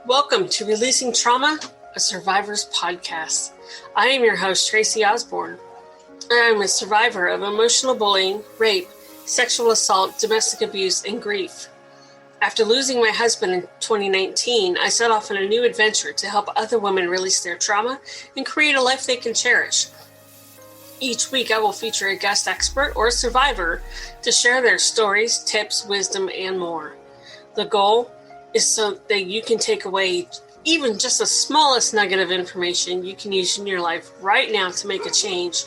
Welcome to Releasing Trauma, a Survivor's Podcast. I am your host, Tracy Osborne. I am a survivor of emotional bullying, rape, sexual assault, domestic abuse, and grief. After losing my husband in 2019, I set off on a new adventure to help other women release their trauma and create a life they can cherish. Each week, I will feature a guest expert or survivor to share their stories, tips, wisdom, and more. The goal is so that you can take away even just the smallest nugget of information you can use in your life right now to make a change,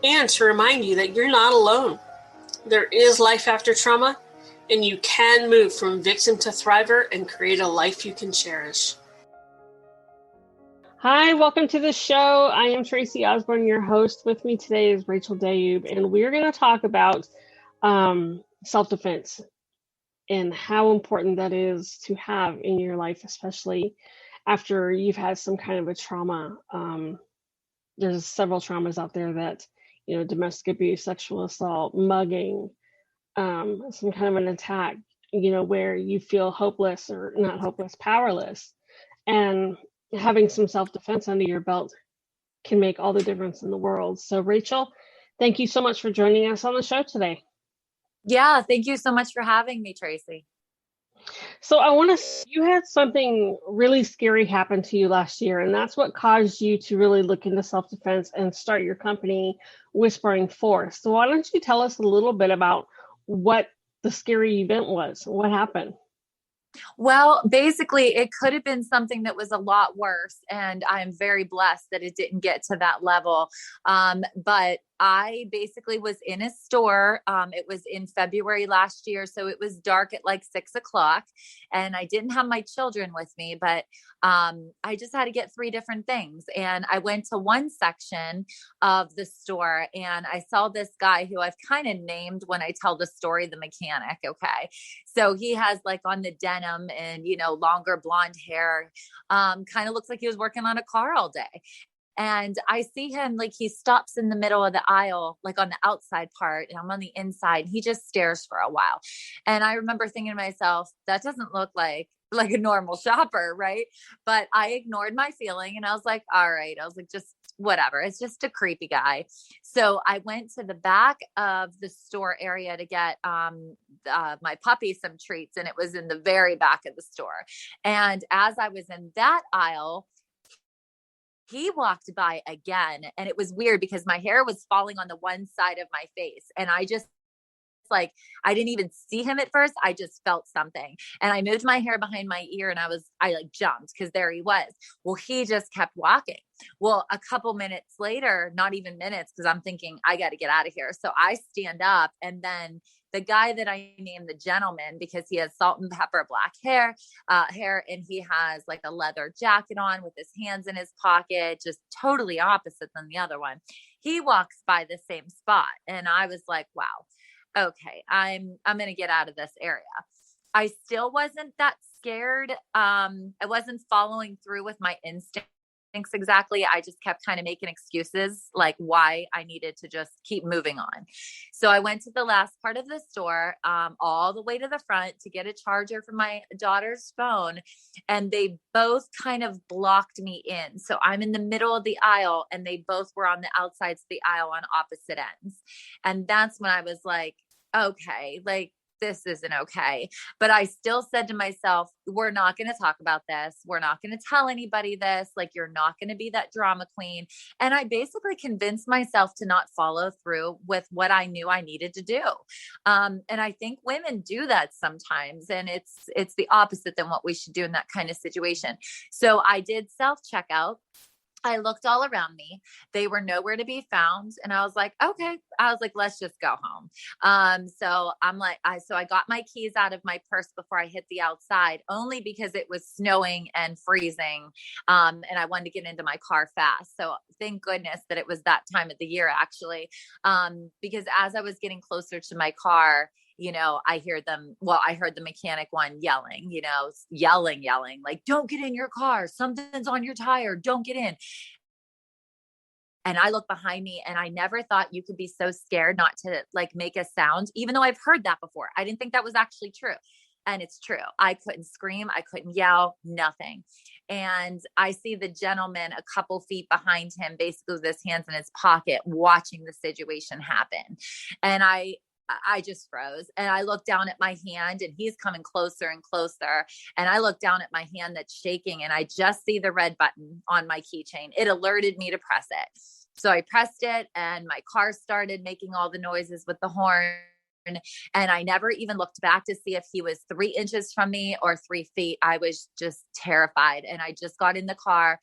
and to remind you that you're not alone. There is life after trauma, and you can move from victim to thriver and create a life you can cherish. Hi, welcome to the show. I am Tracy Osborne, your host. With me today is Rachel Dayoub, and we're going to talk about self-defense and how important that is to have in your life, especially after you've had some kind of a trauma. There's several traumas out there that, domestic abuse, sexual assault, mugging, some kind of an attack, where you feel hopeless or not hopeless, powerless. And having some self-defense under your belt can make all the difference in the world. So Rachel, thank you so much for joining us on the show today. Yeah, thank you so much for having me, Tracy. So you had something really scary happen to you last year, and that's what caused you to really look into self-defense and start your company, Whispering Force. So why don't you tell us a little bit about what the scary event was? What happened? Well, basically, it could have been something that was a lot worse, and I'm very blessed that it didn't get to that level. But I basically was in a store. It was in February last year, so it was dark at like 6:00, and I didn't have my children with me, but I just had to get 3 different things. And I went to one section of the store, and I saw this guy who I've kind of named when I tell the story, the mechanic. Okay. So he has like on the denim and, longer blonde hair, kind of looks like he was working on a car all day. And I see him, like, he stops in the middle of the aisle, like on the outside part, and I'm on the inside. He just stares for a while. And I remember thinking to myself, that doesn't look like a normal shopper, right? But I ignored my feeling and I was like, all right. I was like, just whatever. It's just a creepy guy. So I went to the back of the store area to get my puppy some treats, and it was in the very back of the store. And as I was in that aisle, he walked by again, and it was weird because my hair was falling on the one side of my face, and I didn't even see him at first. I just felt something, and I moved my hair behind my ear, and I jumped because there he was. Well, he just kept walking. Well, a couple minutes later, not even minutes, because I'm thinking I got to get out of here. So I stand up, and then the guy that I named the gentleman, because he has salt and pepper black hair, and he has like a leather jacket on with his hands in his pocket, just totally opposite than the other one. He walks by the same spot, and I was like, wow, okay, I'm going to get out of this area. I still wasn't that scared. I wasn't following through with my instincts exactly. I just kept kind of making excuses, like why I needed to just keep moving on. So I went to the last part of the store, all the way to the front to get a charger for my daughter's phone. And they both kind of blocked me in. So I'm in the middle of the aisle, and they both were on the outsides of the aisle on opposite ends. And that's when I was like, okay, like, this isn't okay. But I still said to myself, we're not going to talk about this. We're not going to tell anybody this. Like, you're not going to be that drama queen. And I basically convinced myself to not follow through with what I knew I needed to do. And I think women do that sometimes. And it's the opposite than what we should do in that kind of situation. So I did self-checkout. I looked all around me. They were nowhere to be found. And I was like, okay. I was like, let's just go home. So I got my keys out of my purse before I hit the outside, only because it was snowing and freezing. And I wanted to get into my car fast. So thank goodness that it was that time of the year, actually. Because as I was getting closer to my car, I heard the mechanic one yelling, yelling, like, don't get in your car. Something's on your tire. Don't get in. And I look behind me, and I never thought you could be so scared not to like make a sound, even though I've heard that before. I didn't think that was actually true. And it's true. I couldn't scream. I couldn't yell, nothing. And I see the gentleman a couple feet behind him, basically with his hands in his pocket, watching the situation happen. And I just froze, and I looked down at my hand, and he's coming closer and closer. And I look down at my hand that's shaking, and I just see the red button on my keychain. It alerted me to press it. So I pressed it, and my car started making all the noises with the horn. And I never even looked back to see if he was 3 inches from me or 3 feet. I was just terrified. And I just got in the car,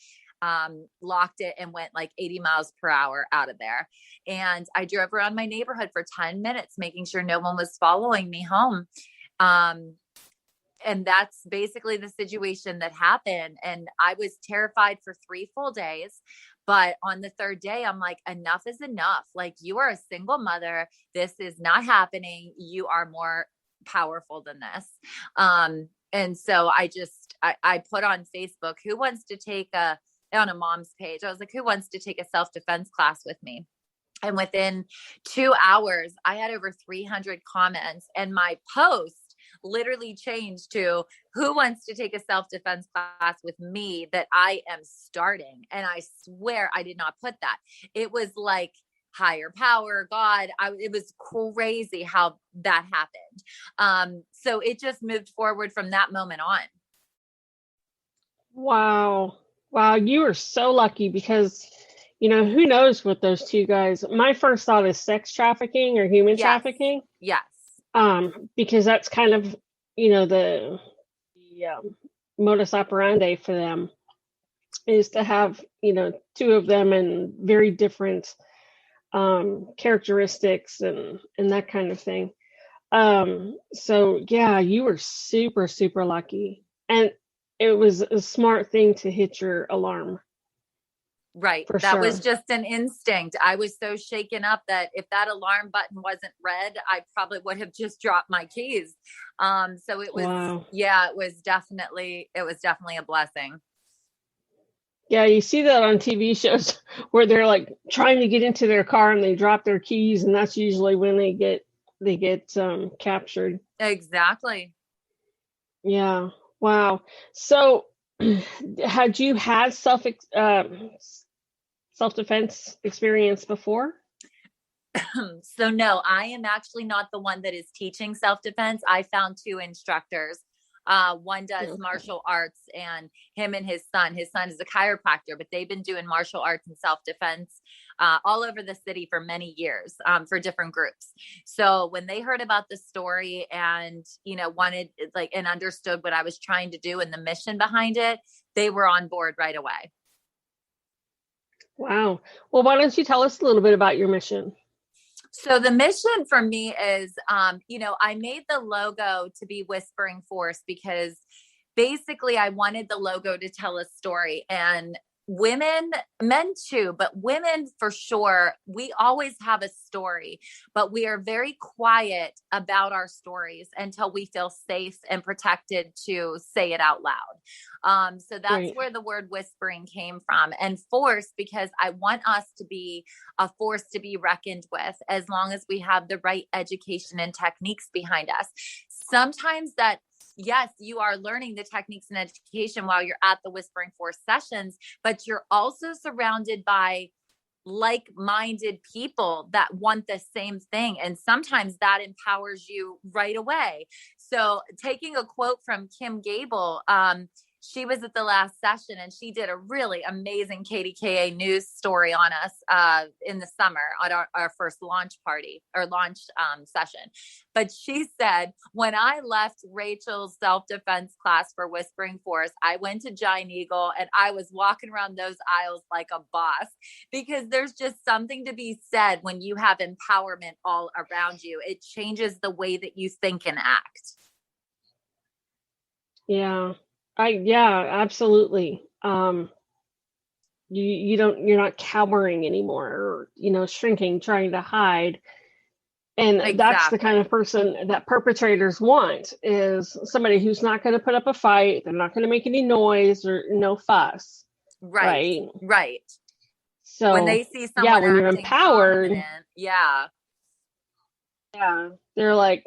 locked it, and went like 80 miles per hour out of there. And I drove around my neighborhood for 10 minutes, making sure no one was following me home. And that's basically the situation that happened. And I was terrified for 3 full days. But on the 3rd day, I'm like, enough is enough. Like, you are a single mother. This is not happening. You are more powerful than this. And so I put on Facebook, who wants to take on a mom's page. I was like, who wants to take a self-defense class with me? And within 2 hours, I had over 300 comments, and my post literally changed to, who wants to take a self-defense class with me that I am starting? And I swear I did not put that. It was like higher power, God. It was crazy how that happened. So it just moved forward from that moment on. Wow. Wow. You are so lucky because, who knows what those 2 guys, my first thought is sex trafficking or human trafficking. Yes. Because that's kind of, the modus operandi for them is to have, 2 of them in very different characteristics and that kind of thing. So yeah, you were super, super lucky. And it was a smart thing to hit your alarm. Right. For that sure. was just an instinct. I was so shaken up that if that alarm button wasn't red, I probably would have just dropped my keys. So it was, Wow. yeah, it was definitely a blessing. Yeah, you see that on TV shows where they're like trying to get into their car and they drop their keys, and that's usually when they get captured. Exactly. Yeah. Wow. So, had you had self-defense experience before? So no, I am actually not the one that is teaching self-defense. I found 2 instructors. One does martial arts, and him and his son is a chiropractor, but they've been doing martial arts and self-defense all over the city for many years, for different groups. So when they heard about the story and, wanted and understood what I was trying to do and the mission behind it, they were on board right away. Wow. Well, why don't you tell us a little bit about your mission? So the mission for me is, I made the logo to be Whispering Force because basically I wanted the logo to tell a story, and women, men too, but women for sure, we always have a story, but we are very quiet about our stories until we feel safe and protected to say it out loud. So that's Right. where the word whispering came from, and force, because I want us to be a force to be reckoned with as long as we have the right education and techniques behind us. Sometimes that, yes, you are learning the techniques and education while you're at the Whispering Force sessions, but you're also surrounded by like-minded people that want the same thing. And sometimes that empowers you right away. So taking a quote from Kim Gable, she was at the last session and she did a really amazing KDKA news story on us in the summer on our first launch party or launch session. But she said, when I left Rachel's self-defense class for Whispering Force, I went to Giant Eagle and I was walking around those aisles like a boss, because there's just something to be said when you have empowerment all around you. It changes the way that you think and act. Yeah. Absolutely. You're not cowering anymore or, shrinking, trying to hide. And Exactly. That's the kind of person that perpetrators want, is somebody who's not going to put up a fight. They're not going to make any noise or no fuss. Right. So when they see someone when you're acting empowered, confident, yeah, they're like,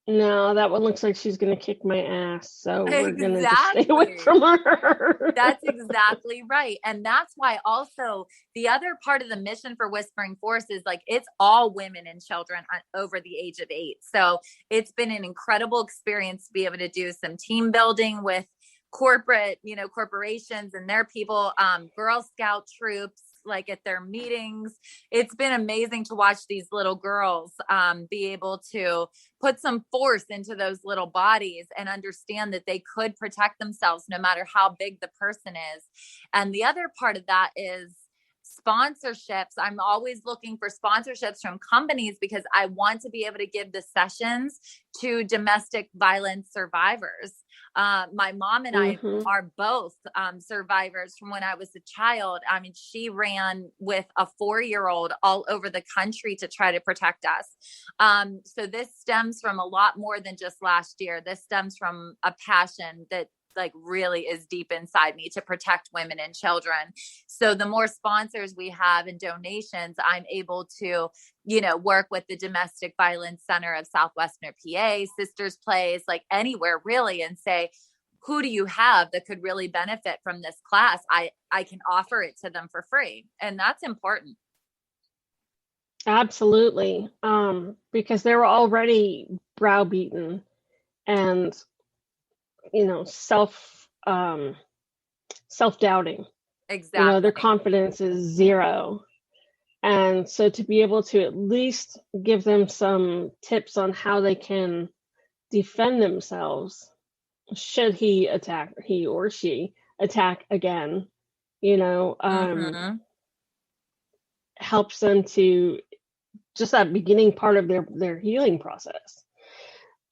No, that one looks like she's going to kick my ass. So we're going to just stay away Exactly. from her. That's exactly right. And that's why also the other part of the mission for Whispering Force is like it's all women and children over the age of 8. So it's been an incredible experience to be able to do some team building with corporate, corporations and their people, Girl Scout troops, like at their meetings. It's been amazing to watch these little girls be able to put some force into those little bodies and understand that they could protect themselves no matter how big the person is. And the other part of that is sponsorships. I'm always looking for sponsorships from companies because I want to be able to give the sessions to domestic violence survivors. My mom and I are both survivors from when I was a child. I mean, she ran with a 4-year-old all over the country to try to protect us. So this stems from a lot more than just last year. This stems from a passion that like really is deep inside me to protect women and children. So the more sponsors we have and donations, I'm able to, work with the Domestic Violence Center of Southwestern PA, Sisters Place, like anywhere really, and say, who do you have that could really benefit from this class? I can offer it to them for free. And that's important. Absolutely. Because they were already browbeaten and, self-doubting. Exactly. Their confidence is zero. And so to be able to at least give them some tips on how they can defend themselves should he or she attack again, helps them to just that beginning part of their healing process.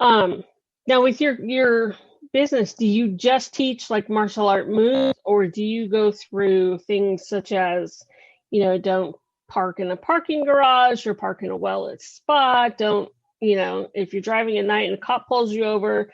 Now with your business, do you just teach like martial art moves, or do you go through things such as, don't park in a parking garage or park in a well-lit spot? Don't, if you're driving at night and a cop pulls you over,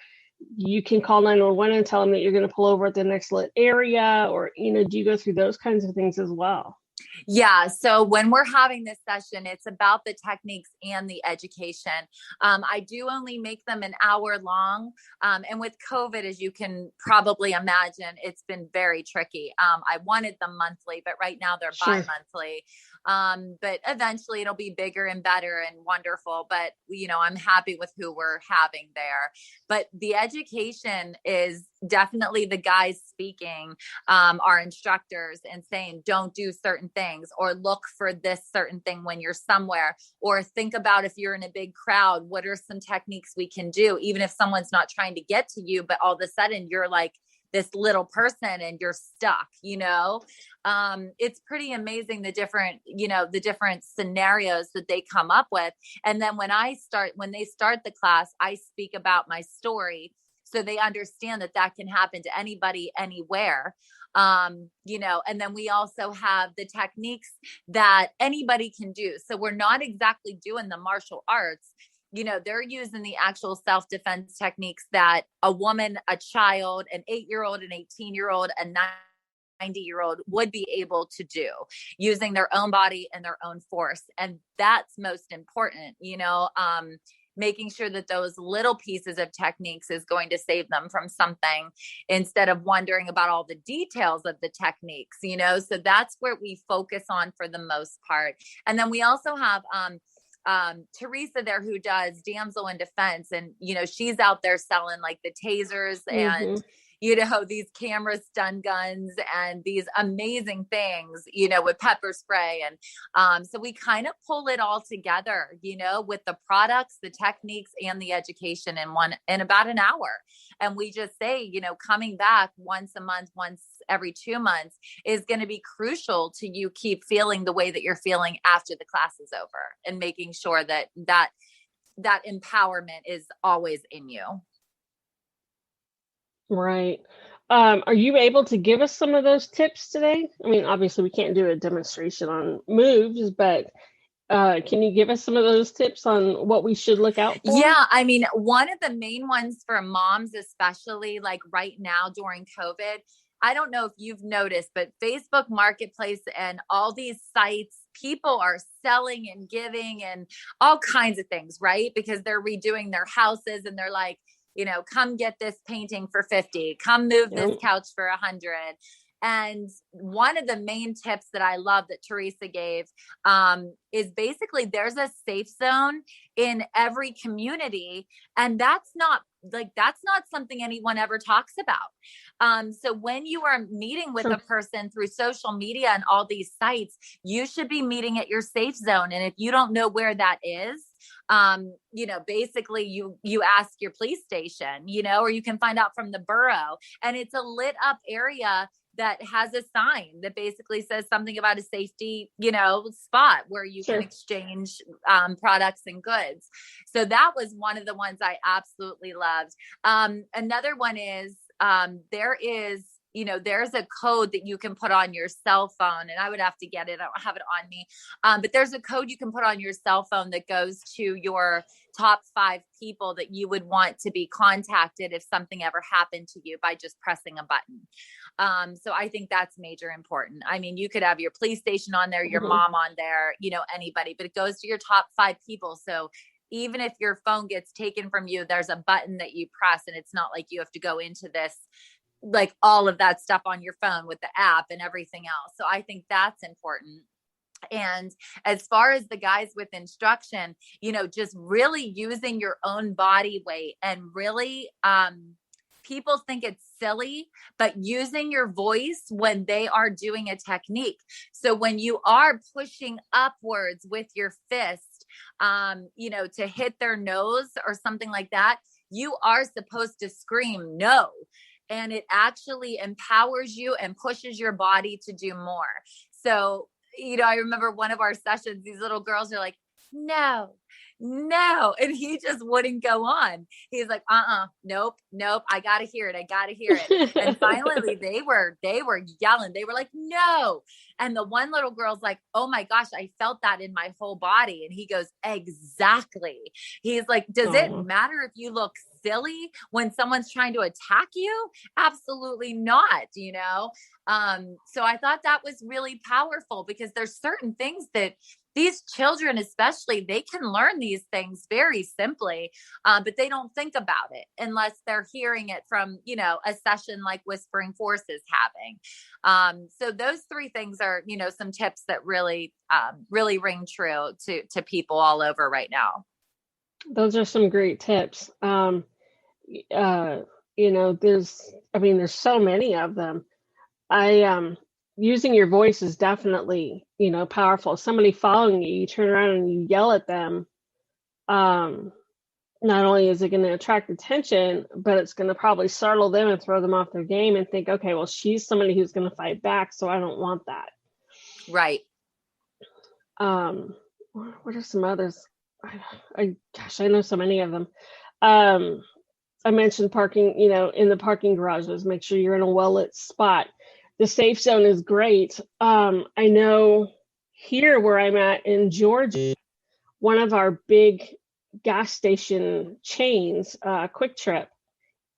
you can call 911 and tell them that you're going to pull over at the next lit area, or, do you go through those kinds of things as well? Yeah. So when we're having this session, it's about the techniques and the education. I do only make them an hour long. And with COVID, as you can probably imagine, it's been very tricky. I wanted them monthly, but right now they're bi-monthly. But eventually it'll be bigger and better and wonderful. But, I'm happy with who we're having there. But the education is definitely the guys speaking, our instructors, and saying, don't do certain things, or look for this certain thing when you're somewhere, or think about if you're in a big crowd, what are some techniques we can do, even if someone's not trying to get to you, but all of a sudden you're like this little person and you're stuck, it's pretty amazing the different scenarios that they come up with. And then when they start the class, I speak about my story so they understand that can happen to anybody, anywhere. And then we also have the techniques that anybody can do. So we're not exactly doing the martial arts. They're using the actual self-defense techniques that a woman, a child, an 8-year-old, an 18-year-old, a 90-year-old would be able to do using their own body and their own force. And that's most important, making sure that those little pieces of techniques is going to save them from something instead of wondering about all the details of the techniques, so that's where we focus on for the most part. And then we also have, Teresa there who does Damsel in Defense, and she's out there selling like the tasers and these camera stun guns and these amazing things, with pepper spray. And so we kind of pull it all together, with the products, the techniques, and the education in about an hour. And we just say, coming back once a month, once every 2 months is going to be crucial to you keep feeling the way that you're feeling after the class is over, and making sure that empowerment is always in you. Right. Are you able to give us some of those tips today? I mean, obviously we can't do a demonstration on moves, but can you give us some of those tips on what we should look out for? Yeah. I mean, one of the main ones for moms, especially like right now during COVID, I don't know if you've noticed, but Facebook Marketplace and all these sites, people are selling and giving and all kinds of things, right? Because they're redoing their houses and they're like, come get this painting for 50, come move this couch for 100. And one of the main tips that I love that Teresa gave is basically there's a safe zone in every community. And that's not something anyone ever talks about. So when you are meeting with a person through social media and all these sites, you should be meeting at your safe zone. And if you don't know where that is, basically you ask your police station, or you can find out from the borough, and it's a lit up area that has a sign that basically says something about a safety, spot where you can exchange products and goods. So that was one of the ones I absolutely loved. Another one is there's a code that you can put on your cell phone, and I would have to get it. I don't have it on me. But there's a code you can put on your cell phone that goes to your top 5 people that you would want to be contacted if something ever happened to you by just pressing a button. So I think that's major important. I mean, you could have your police station on there, your mom on there, anybody, but it goes to your top 5 people. So even if your phone gets taken from you, there's a button that you press, and it's not like you have to go into this, like all of that stuff on your phone with the app and everything else. So I think that's important. And as far as the guys with instruction, just really using your own body weight and really, people think it's silly, but using your voice when they are doing a technique. So when you are pushing upwards with your fist, to hit their nose or something like that, you are supposed to scream no. And it actually empowers you and pushes your body to do more. So, I remember one of our sessions, these little girls are like, no. And he just wouldn't go on. He's like, nope. I got to hear it. And finally they were yelling. They were like, no. And the one little girl's like, oh my gosh, I felt that in my whole body. And he goes, exactly. He's like, does it matter if you look silly when someone's trying to attack you? Absolutely not, So I thought that was really powerful, because there's certain things that these children, especially, they can learn these things very simply, but they don't think about it unless they're hearing it from, a session like Whispering Force is having. So those 3 things are, some tips that really, really ring true to people all over right now. Those are some great tips. There's so many of them. Using your voice is definitely, powerful. Somebody following you turn around and you yell at them. Not only is it going to attract attention, but it's going to probably startle them and throw them off their game and think, okay, well, she's somebody who's going to fight back, so I don't want that. Right. What are some others? I know so many of them. I mentioned parking, in the parking garages, make sure you're in a well-lit spot. The safe zone is great. I know here where I'm at in Georgia, one of our big gas station chains, Quick Trip,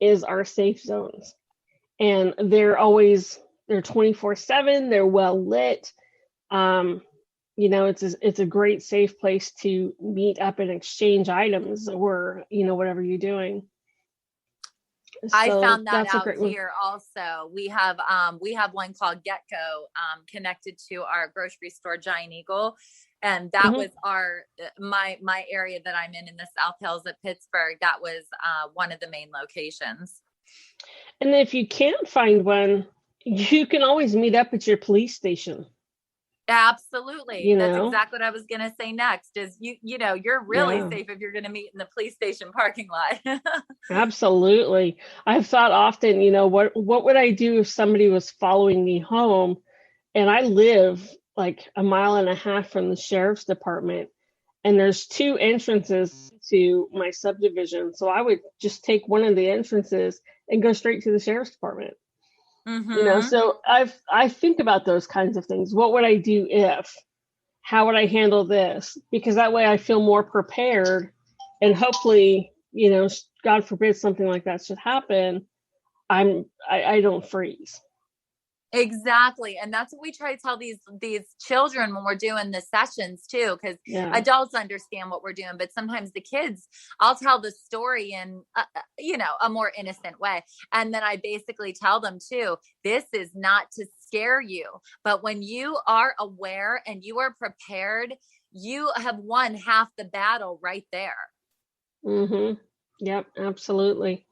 is our safe zones. And they're 24/7, they're well lit. It's a great safe place to meet up and exchange items or, whatever you're doing. I found that out here also. We have one called Getco connected to our grocery store, Giant Eagle. And that was my area that I'm in the South Hills of Pittsburgh. That was one of the main locations. And if you can't find one, you can always meet up at your police station. Absolutely. That's exactly what I was going to say next is you're really safe if you're going to meet in the police station parking lot. Absolutely. I've thought often, what would I do if somebody was following me home? And I live like a mile and a half from the sheriff's department, and there's 2 entrances to my subdivision. So I would just take one of the entrances and go straight to the sheriff's department. Mm-hmm. So I think about those kinds of things. What would I do if? How would I handle this? Because that way I feel more prepared, and hopefully, God forbid something like that should happen, I don't freeze. Exactly. And that's what we try to tell these children when we're doing the sessions too, because Yeah. adults understand what we're doing, but sometimes the kids, I'll tell the story in a more innocent way. And then I basically tell them too, this is not to scare you, but when you are aware and you are prepared, you have won half the battle right there. Mm-hmm. Yep, absolutely.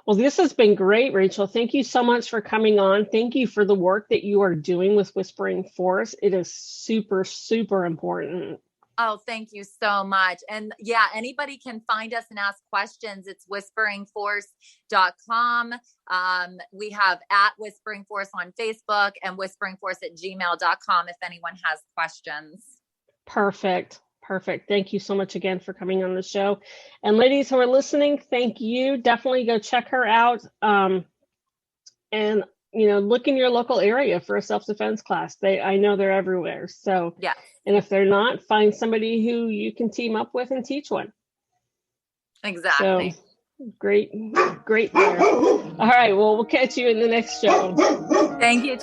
Well, this has been great, Rachel. Thank you so much for coming on. Thank you for the work that you are doing with Whispering Forest. It is super, super important. Oh, thank you so much. And yeah, anybody can find us and ask questions. It's whisperingforce.com. We have at Whispering Force on Facebook and whisperingforce@gmail.com if anyone has questions. Perfect. Perfect. Thank you so much again for coming on the show. And ladies who are listening, thank you. Definitely go check her out. And look in your local area for a self-defense class. I know they're everywhere. So yeah. And if they're not, find somebody who you can team up with and teach one. Exactly. So great there. All right. Well, we'll catch you in the next show. Thank you.